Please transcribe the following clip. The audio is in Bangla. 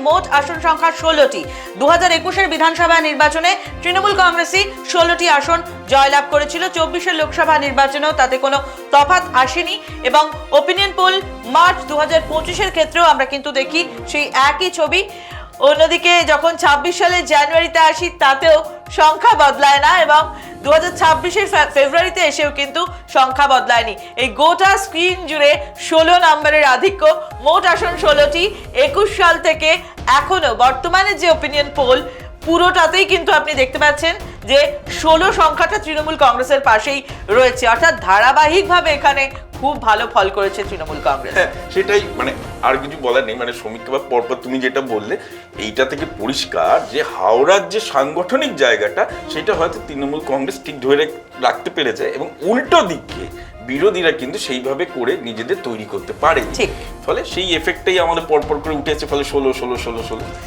মোট আসন সংখ্যা 16টি। 2021-এর বিধানসভা নির্বাচনে তৃণমূল কংগ্রেসই 16টি আসন জয়লাভ করেছিল। 24-এর লোকসভা নির্বাচনেও তাতে কোনো তফাৎ আসেনি এবং ওপিনিয়ন পোল মার্চ 2025-এর ক্ষেত্রেও আমরা কিন্তু দেখি সেই একই ছবি। অন্যদিকে যখন 26 সালের জানুয়ারিতে আসি তাতেও সংখ্যা বদলায় না এবং 2026-এর ফেব্রুয়ারিতে এসেও কিন্তু সংখ্যা বদলায়নি। এই গোটা স্ক্রিন জুড়ে 16 নম্বরের আধিক্য, মোট আসন 16টি। 21 সাল থেকে এখনো বর্তমানে যে ওপিনিয়ন পোল পুরোটাতেই কিন্তু আপনি দেখতে পাচ্ছেন যে 16 সংখ্যাটা তৃণমূল কংগ্রেসের পাশেই রয়েছে, অর্থাৎ ধারাবাহিকভাবে এখানে খুব ভালো ফল করেছে তৃণমূল কংগ্রেস। হ্যাঁ, সেটাই, মানে আর কিছু বলার নেই। মানে সমীক্ষা বা পরপর তুমি যেটা বললে এইটা থেকে পরিষ্কার যে হাওড়ার যে সাংগঠনিক জায়গাটা সেটা হয়তো তৃণমূল কংগ্রেস ঠিক ধরে রাখতে পেরেছে এবং উল্টো দিকে বিরোধীরা কিন্তু সেইভাবে করে নিজেদের তৈরি করতে পারে। ঠিক, ফলে সেই এফেক্টটাই আমাদের পরপর করে উঠে এসেছে, ফলে 16 16 16 16।